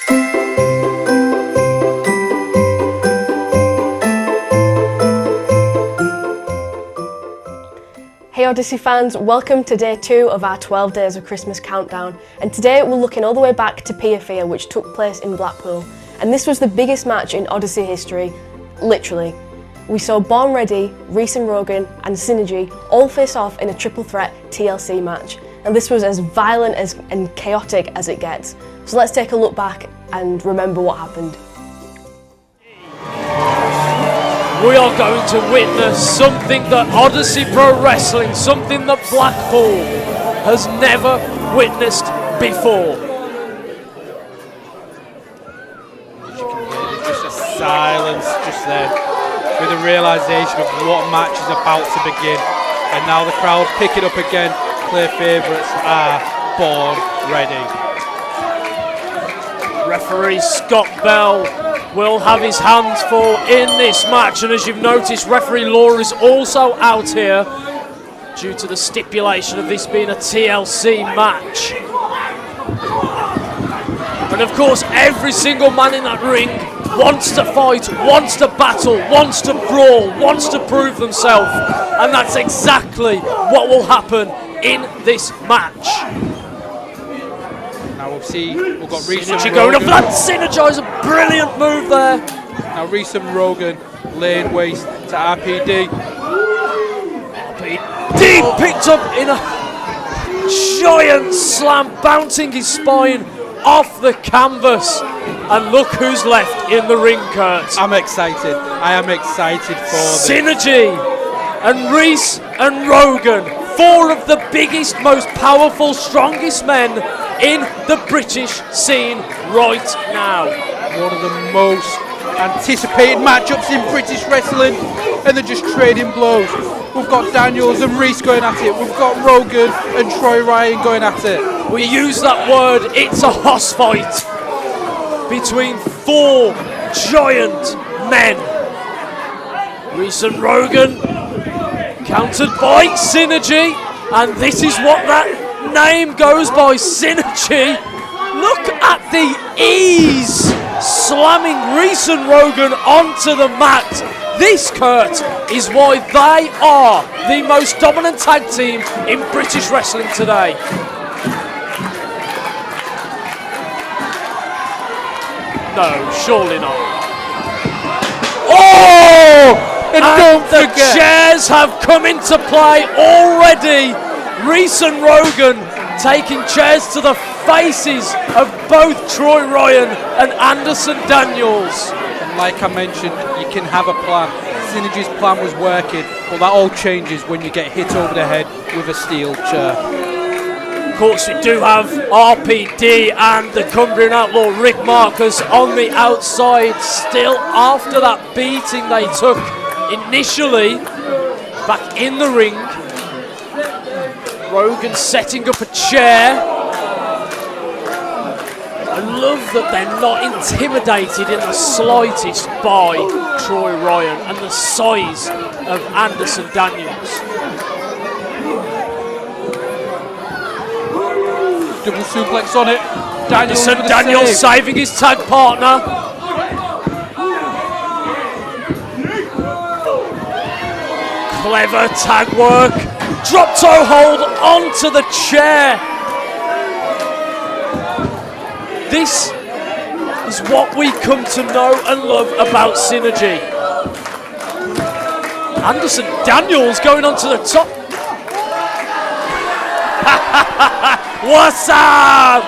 Hey Odyssey fans, welcome to day 2 of our 12 Days of Christmas countdown, and today we're looking all the way back to Pia Fear, which took place in Blackpool, and this was the biggest match in Odyssey history, literally. We saw Born Ready, Reese and Rogan and Synergy all face off in a triple threat TLC match, and this was as violent and chaotic as it gets. So let's take a look back and remember what happened. We are going to witness something that Odyssey Pro Wrestling, something that Blackpool has never witnessed before. As you can hear, there's just a silence just there, with a realisation of what match is about to begin. And now the crowd pick it up again. Clear favourites are Born Ready. Referee Scott Bell will have his hands full in this match, and as you've noticed, referee Law is also out here due to the stipulation of this being a TLC match. And of course, every single man in that ring wants to fight, wants to battle, wants to brawl, wants to prove themselves, and that's exactly what will happen in this match. Now we'll see, we've got Reese and Synergy Rogan. going up, that synergize, a brilliant move there. Now Reese and Rogan laying waste to RPD. RPD picked up in a giant slam, bouncing his spine off the canvas. And look who's left in the ring, Kurt. I'm excited. I am excited for this. Synergy and Reese and Rogan, 4 of the biggest, most powerful, strongest men in the British scene right now. One of the most anticipated matchups in British wrestling, and they're just trading blows. We've got Daniels and Reese going at it. We've got Rogan and Troy Ryan going at it. We use that word, it's a hoss fight between 4 giant men. Reese and Rogan countered by Synergy, and this is what that name goes by, Synergy. Look at the ease, slamming Reese and Rogan onto the mat. This, Kurt, is why they are the most dominant tag team in British wrestling today. No, surely not. Oh! And don't the forget, chairs have come into play already. Reese and Rogan taking chairs to the faces of both Troy Ryan and Anderson Daniels. and like I mentioned, you can have a plan. Synergy's plan was working, but that all changes when you get hit over the head with a steel chair. Of course, we do have RPD and the Cumbrian Outlaw Rick Marcus on the outside, still after that beating they took initially back in the ring. Rogan setting up a chair. I love that they're not intimidated in the slightest by Troy Ryan and the size of Anderson Daniels. Double suplex on it. Anderson Daniels saving his tag partner. Clever tag work. Drop toe hold onto the chair. This is what we come to know and love about Synergy. Anderson Daniels going onto the top. What's up?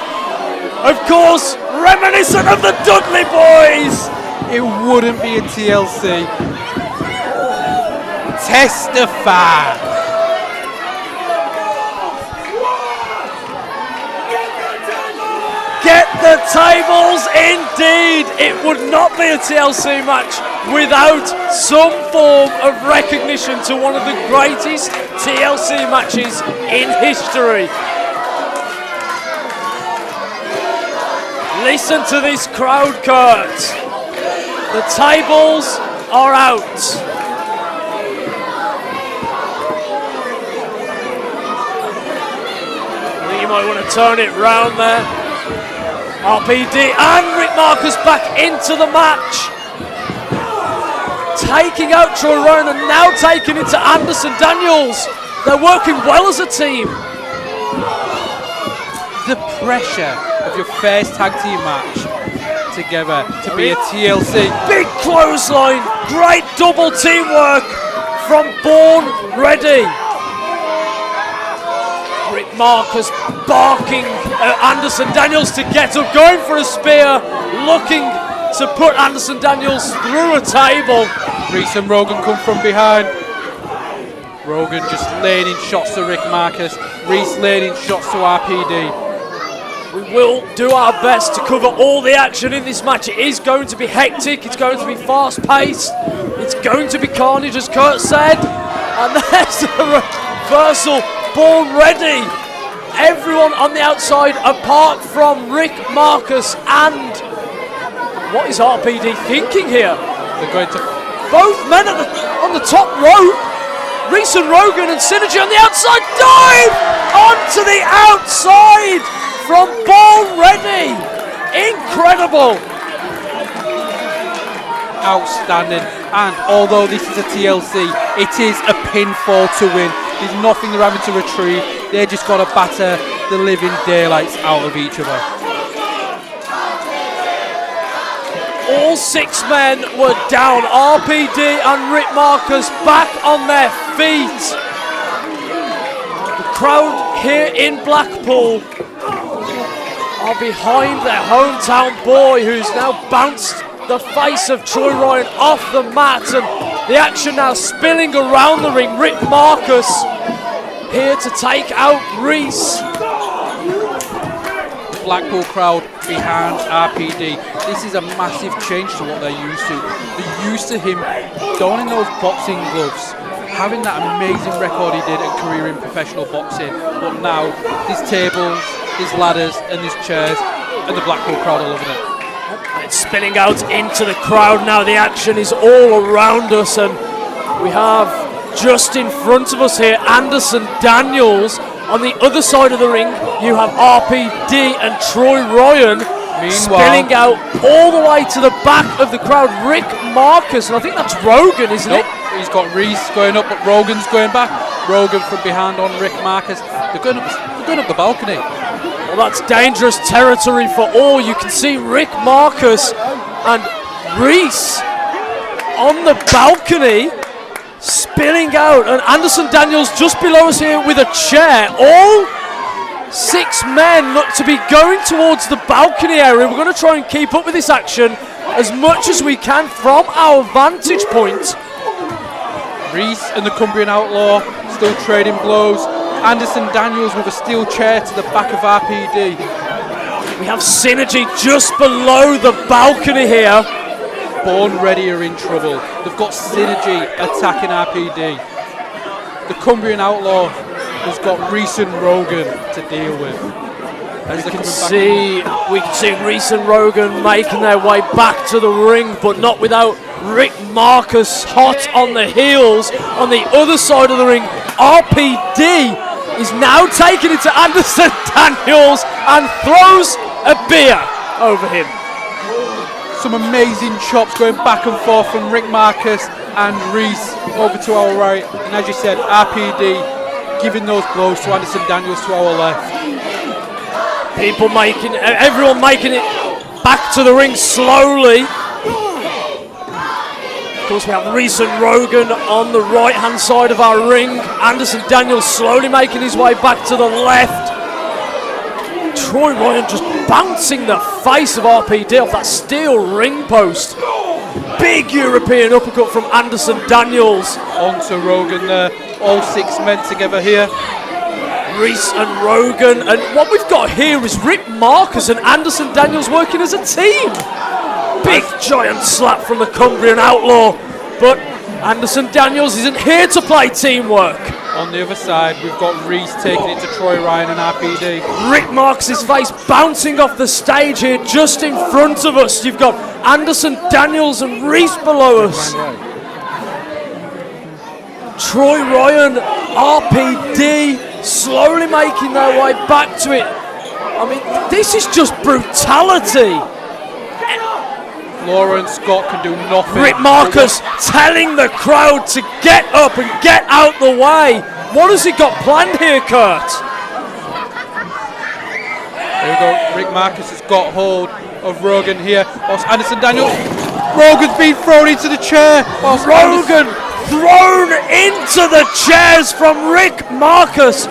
Of course, reminiscent of the Dudley Boys. It wouldn't be a TLC. Testify. Get the tables, indeed. It would not be a TLC match without some form of recognition to one of the greatest TLC matches in history. Listen to this crowd, Kurt. The tables are out. I think you might want to turn it round there. RPD and Rick Marcus back into the match. Taking out Troy Ryan and now taking it to Anderson Daniels. They're working well as a team. The pressure of your first tag team match together to be a TLC. Big clothesline, great double teamwork from Born Ready. Rick Marcus barking at Anderson Daniels to get up, going for a spear, looking to put Anderson Daniels through a table. Reese and Rogan come from behind. Rogan just laying in shots to Rick Marcus. Reese laying in shots to RPD. We will do our best to cover all the action in this match. It is going to be hectic, it's going to be fast paced, it's going to be carnage as Kurt said. And there's the reversal, Born Ready. Everyone on the outside apart from Rick Marcus. And what is RPD thinking here? They're going to both men on the top rope. Reese and Rogan and Synergy on the outside. Dive onto the outside from Born Ready. Incredible. Outstanding. And although this is a TLC, it is a pinfall to win. There's nothing they're having to retrieve. They just got to batter the living daylights out of each other. All 6 men were down. RPD and Rick Marcus back on their feet. The crowd here in Blackpool are behind their hometown boy, who's now bounced the face of Troy Ryan off the mat, and the action now spilling around the ring. Rick Marcus here to take out Reese. Blackpool crowd behind RPD. This is a massive change to what they're used to. They're used to him donning those boxing gloves, having that amazing record he did at career in professional boxing, but now there's tables, there's ladders and there's chairs, and the Blackpool crowd are loving it. It's spilling out into the crowd now. The action is all around us, and we have just in front of us here Anderson Daniels. On the other side of the ring, you have RPD and Troy Ryan. Spilling out all the way to the back of the crowd, Rick Marcus, and I think that's Rogan, isn't it? He's got Reese going up, but Rogan's going back. Rogan from behind on Rick Marcus. They're going up the balcony. Well, that's dangerous territory for all. You can see Rick Marcus and Reese on the balcony, spilling out, and Anderson Daniels just below us here with a chair. All 6 men look to be going towards the balcony area. We're going to try and keep up with this action as much as we can from our vantage point. Reese and the Cumbrian Outlaw still trading blows. Anderson Daniels with a steel chair to the back of RPD. We have Synergy just below the balcony here. Born Ready are in trouble. They've got Synergy attacking RPD. The Cumbrian Outlaw has got Reese and Rogan to deal with. We can see Reese and Rogan making their way back to the ring, but not without Rick Marcus hot on the heels. On the other side of the ring, RPD is now taking it to Anderson Daniels and throws a beer over him. Some amazing chops going back and forth from Rick Marcus and Reese over to our right. And as you said, RPD giving those blows to Anderson Daniels to our left. Everyone making it back to the ring slowly. Of course, we have Reese and Rogan on the right hand side of our ring. Anderson Daniels slowly making his way back to the left. Troy Ryan just bouncing the face of RPD off that steel ring post. Big European uppercut from Anderson Daniels. Onto Rogan there. All 6 men together here. Reese and Rogan. And what we've got here is Rick Marcus and Anderson Daniels working as a team. Big giant slap from the Cumbrian Outlaw. But Anderson Daniels isn't here to play teamwork. On the other side, we've got Reese taking it to Troy Ryan and RPD. Rick Marcus' face bouncing off the stage here just in front of us. You've got Anderson Daniels and Reese below us. Troy Ryan, RPD slowly making their way back to it. I mean, this is just brutality. Laura and Scott can do nothing. Rick Marcus telling the crowd to get up and get out the way. What has he got planned here, Kurt? There we go. Rick Marcus has got hold of Rogan here. Whilst Anderson Daniels. Rogan's been thrown into the chair. Rogan thrown into the chairs from Rick Marcus.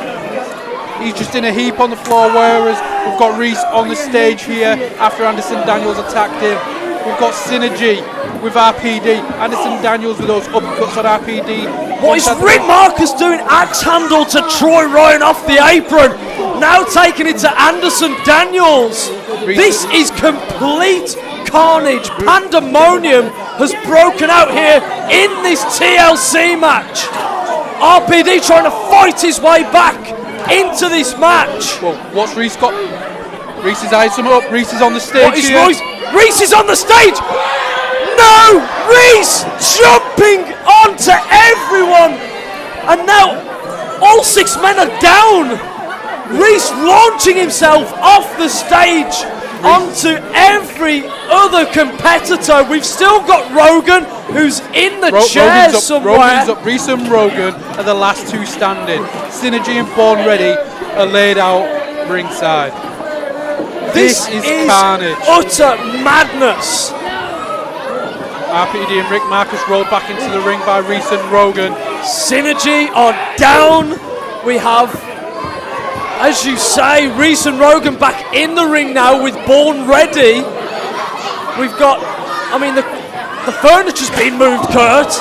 He's just in a heap on the floor, whereas we've got Reese on the stage here after Anderson Daniels attacked him. We've got Synergy with RPD. Anderson Daniels with those uppercuts on RPD. What is Rick Marcus doing? Axe handle to Troy Ryan off the apron. Now taking it to Anderson Daniels. This is complete carnage. Pandemonium has broken out here in this TLC match. RPD trying to fight his way back into this match. Well, what's Reese got? Reese is eyes him up. Reese is on the stage. What is Reese? Reese is on the stage! No! Reese jumping onto everyone! And now all 6 men are down! Reese launching himself off the stage onto every other competitor. We've still got Rogan, who's in the chair somewhere. Rogan's up. Reese and Rogan are the last two standing. Synergy and Born Ready are laid out ringside. This is carnage. Utter madness. RPD and Rick Marcus rolled back into the ring by Reese and Rogan. Synergy are down. We have, as you say, Reese and Rogan back in the ring now with Born Ready. We've got, I mean, the furniture's been moved, Kurt.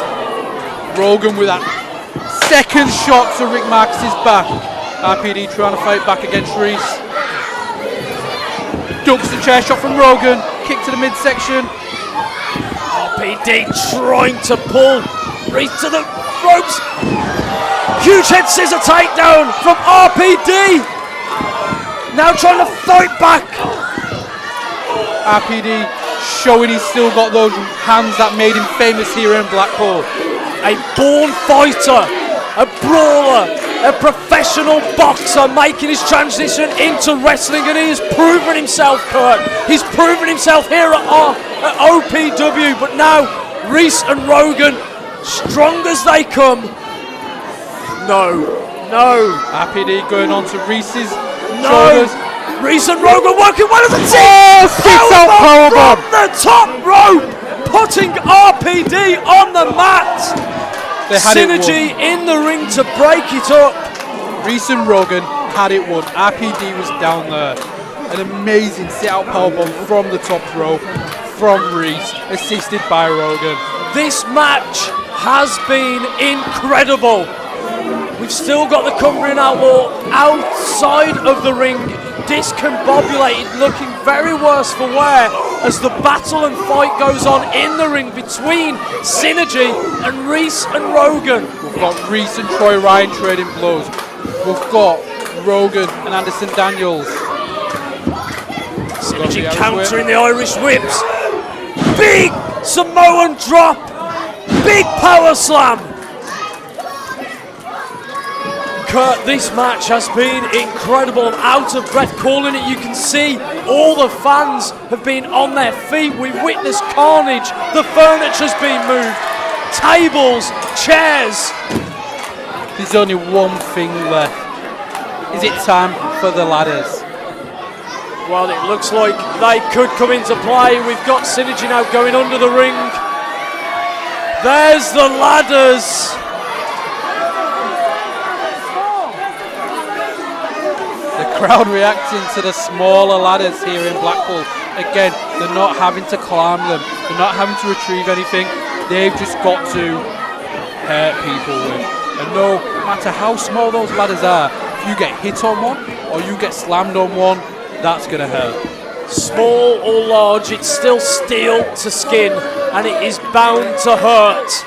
Rogan with that second shot to Rick Marcus's back. RPD trying to fight back against Reese. Ducks the chair shot from Rogan, kick to the midsection. RPD trying to pull Reese to the ropes. Huge head scissor takedown from RPD. Now trying to fight back. RPD showing he's still got those hands that made him famous here in Blackpool. A born fighter, a brawler, a professional boxer making his transition into wrestling, and he has proven himself, Kurt. He's proven himself here at OPW, but now Reese and Rogan, strong as they come. No. RPD going on to Reese's shoulders. Reese and Rogan working well as a team. Powerbomb from the top rope, putting RPD on the mat. Synergy in the ring to break it up. Reese and Rogan had it won. RPD was down there. An amazing sit-out powerbomb from the top rope from Reese, assisted by Rogan. This match has been incredible. We've still got the Cumbrian Outlaw outside of the ring, discombobulated, looking very worse for wear as the battle and fight goes on in the ring between Synergy and Reese and Rogan. We've got Reese and Troy Ryan trading blows. We've got Rogan and Anderson Daniels. Synergy countering the Irish whips. Big Samoan drop. Big power slam. Kurt, this match has been incredible. I'm out of breath calling it. You can see all the fans have been on their feet. We've witnessed carnage. The furniture's been moved. Tables, chairs. There's only one thing left. Is it time for the ladders? Well, it looks like they could come into play. We've got Synergy now going under the ring. There's the ladders. The crowd reacting to the smaller ladders here in Blackpool. Again, they're not having to climb them. They're not having to retrieve anything. They've just got to hurt people with. And no matter how small those ladders are, if you get hit on one or you get slammed on one, that's going to hurt. Small or large, it's still steel to skin, and it is bound to hurt.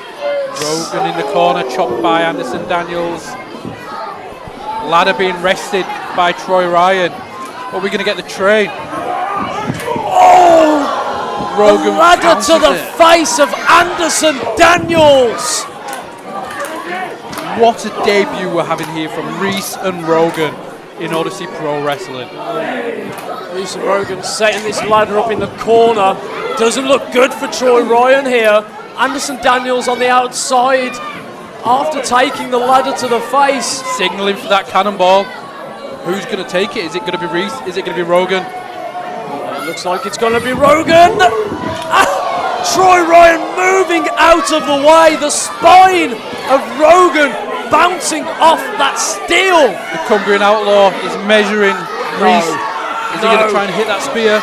Rogan in the corner, chopped by Anderson Daniels. Ladder being rested by Troy Ryan. Are we going to get the train? Oh! Rogan the ladder to the face of Anderson Daniels. What a debut we're having here from Reese and Rogan. in Odyssey Pro Wrestling. Reese and Rogan setting this ladder up in the corner. Doesn't look good for Troy Ryan here. Anderson Daniels on the outside after taking the ladder to the face. Signalling for that cannonball. Who's going to take it? Is it going to be Reese? Is it going to be Rogan? It looks like it's going to be Rogan. Troy Ryan moving out of the way. The spine of Rogan bouncing off that steel. The Cumbrian Outlaw is measuring Reese. Is he going to try and hit that spear?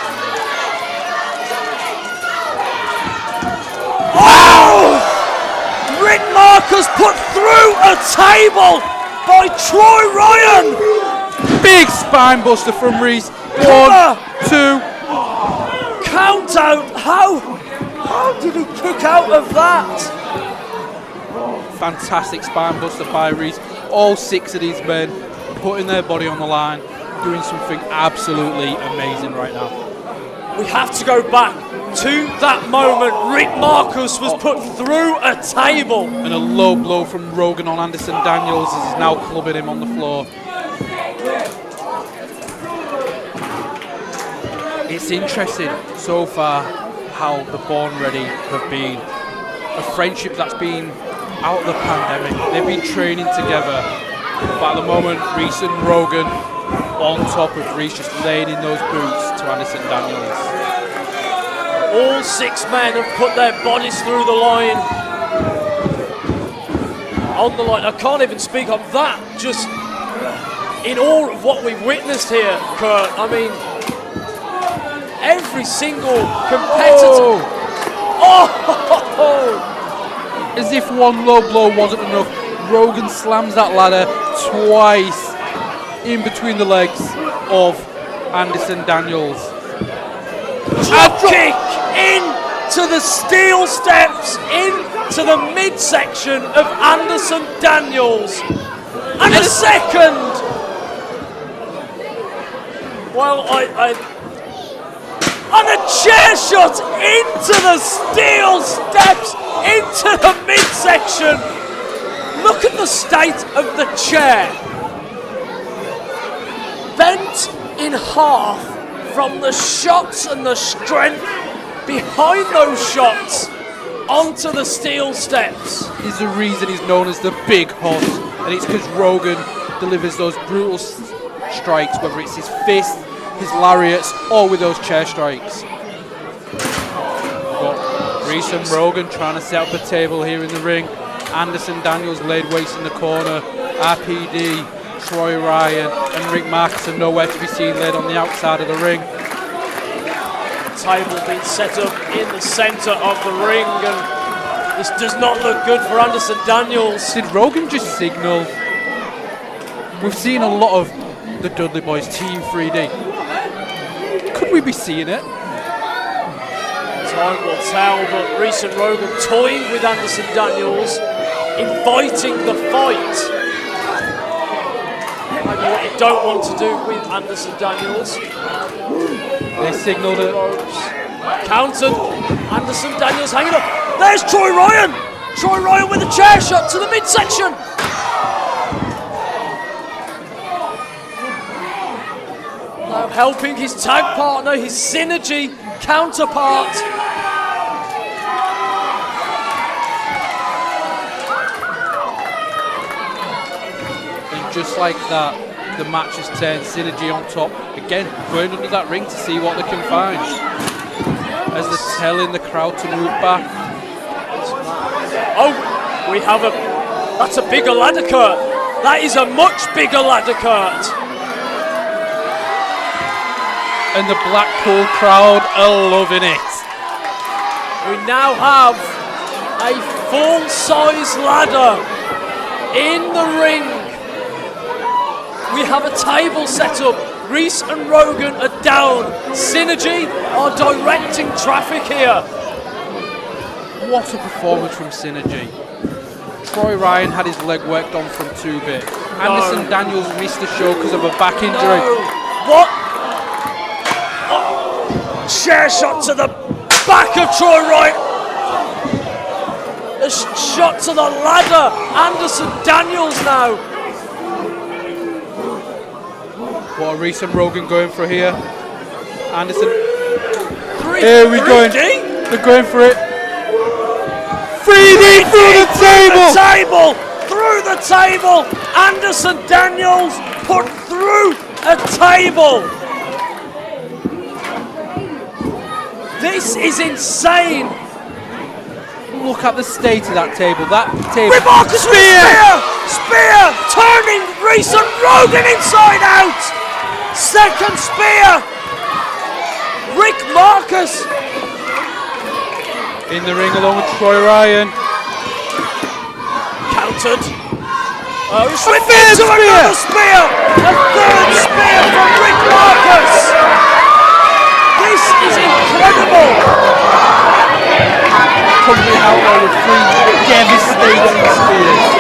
Oh! Rick Marcus put through a table by Troy Ryan. Big spine buster from Reese. 1, 2. Count out. How did he kick out of that? Fantastic spine buster by Reese. All 6 of these men putting their body on the line, doing something absolutely amazing right now. We have to go back to that moment. Rick Marcus was put through a table. And a low blow from Rogan on Anderson Daniels as he's now clubbing him on the floor. It's interesting so far how the Born Ready have been. A friendship that's been out of the pandemic. They've been training together. But at the moment, Reese and Rogan on top of Reese, just laying in those boots to Anderson Daniels. All 6 men have put their bodies through the line. On the line. I can't even speak on that. Just in all of what we've witnessed here, Kurt. I mean, every single competitor. Oh! As if one low blow wasn't enough, Rogan slams that ladder twice in between the legs of Anderson Daniels. Drop kick into the steel steps, into the midsection of Anderson Daniels. And a second! Well, and a chair shot into the steel steps, into the midsection. Look at the state of the chair. Bent in half from the shots and the strength behind those shots onto the steel steps. Is the reason he's known as the Big Hoss, and it's because Rogan delivers those brutal strikes, whether it's his fist, his lariats, or with those chair strikes. But Reese and Rogan trying to set up a table here in the ring. Anderson Daniels laid waste in the corner. RPD, Troy Ryan, and Rick Marcus are nowhere to be seen, laid on the outside of the ring. Table being set up in the centre of the ring, and this does not look good for Anderson Daniels. Did Rogan just signal? We've seen a lot of the Dudley Boys Team 3D. Could we be seeing it? Time will tell, but Reese and Rogan toying with Anderson Daniels, inviting the fight. Maybe what you don't want to do with Anderson Daniels. They signalled it. Countered. Anderson Daniels hanging up. There's Troy Ryan! Troy Ryan with a chair shot to the midsection. Now helping his tag partner, his Synergy counterpart. And just like that, the match has turned. Synergy on top. Again, going under that ring to see what they can find. As they're telling the crowd to move back. Oh, we have that's a bigger ladder, Kurt. That is a much bigger ladder, Kurt. And the Blackpool crowd are loving it. We now have a full-size ladder in the ring. We have a table set up. Reese and Rogan are down. Synergy are directing traffic here. What a performance from Synergy. Troy Ryan had his leg worked on from 2-bit. Anderson Daniels missed the show because of a back injury. No. What? Oh. Chair shot to the back of Troy Ryan. A shot to the ladder. Anderson Daniels now. What a recent Rogan going for here. Anderson. Here we go. They're going for it. 3D through the table! Through the table! Anderson Daniels put through a table! This is insane! Look at the state of that table. That table. Remarkable spear! Turning Reese and Rogan inside out! Second spear! Rick Marcus! In the ring along with Troy Ryan. Countered. Slipped into another spear! A third spear from Rick Marcus! This is incredible! Coming out there with 3 devastating spears.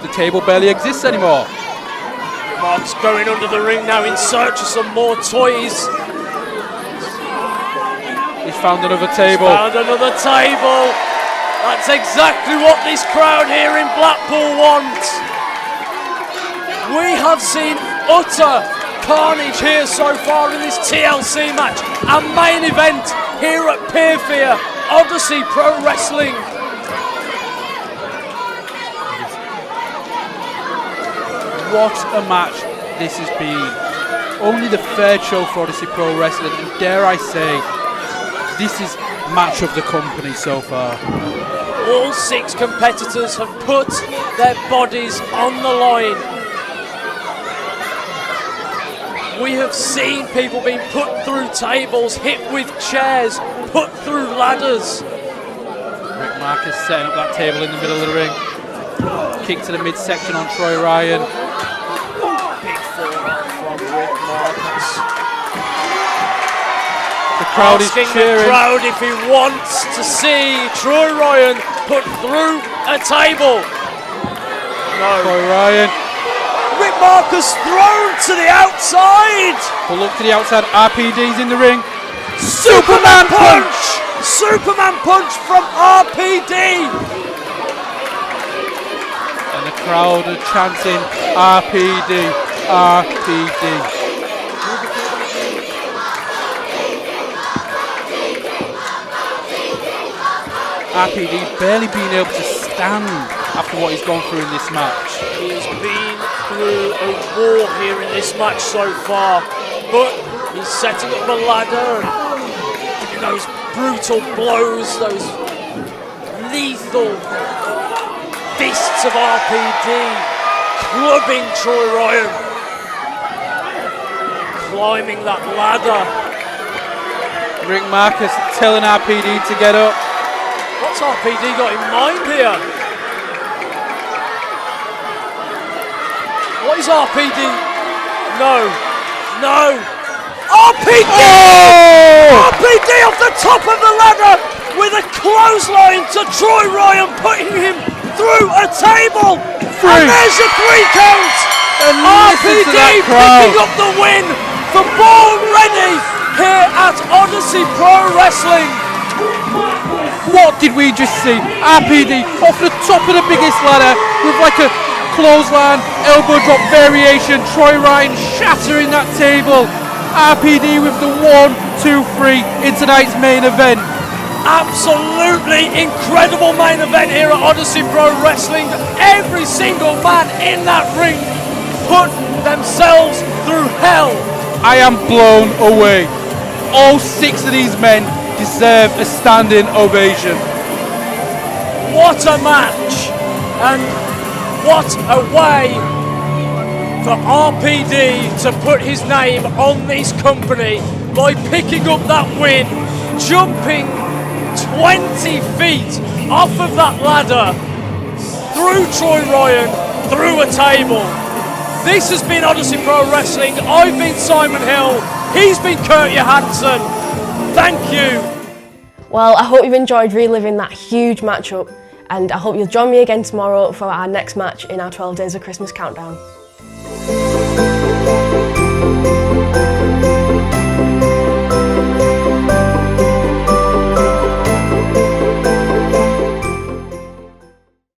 The table barely exists anymore. Mark's going under the ring now in search of some more toys. He's found another table. That's exactly what this crowd here in Blackpool wants. We have seen utter carnage here so far in this TLC match. A main event here at Peer Fear, Odyssey Pro Wrestling. What a match this has been. Only the third show for Odyssey Pro Wrestling, and dare I say, this is match of the company so far. All 6 competitors have put their bodies on the line. We have seen people being put through tables, hit with chairs, put through ladders. Rick Marcus setting up that table in the middle of the ring. Kick to the midsection on Troy Ryan. Big forearm from Rick Marcus. The crowd is cheering. The crowd if he wants to see Troy Ryan put through a table. No. Troy Ryan. Rick Marcus thrown to the outside. But look to the outside. RPD's in the ring. Superman punch! Superman punch from RPD. And the crowd are chanting RPD, RPD. RPD barely being able to stand after what he's gone through in this match. He has been through a war here in this match so far, but he's setting up a ladder and giving those brutal blows, those lethal fists of RPD, clubbing Troy Ryan, climbing that ladder. Rick Marcus telling RPD to get up. What's RPD got in mind here? What is RPD? No. RPD! Oh! RPD off the top of the ladder with a clothesline to Troy Ryan, putting him through a table. And there's your 3 count. And RPD picking up the win for Born Ready here at Odyssey Pro Wrestling. What did we just see? RPD off the top of the biggest ladder with like a clothesline, elbow drop variation. Troy Ryan shattering that table. RPD with the 1, 2, 3 in tonight's main event. Absolutely incredible main event here at Odyssey Pro Wrestling. Every single man in that ring put themselves through hell. I am blown away. All 6 of these men deserve a standing ovation. What a match, and what a way for RPD to put his name on this company by picking up that win, jumping 20 feet off of that ladder, through Troy Ryan, through a table. This has been Odyssey Pro Wrestling. I've been Simon Hill. He's been Kurt Johansson. Thank you. Well, I hope you've enjoyed reliving that huge matchup, and I hope you'll join me again tomorrow for our next match in our 12 Days of Christmas countdown.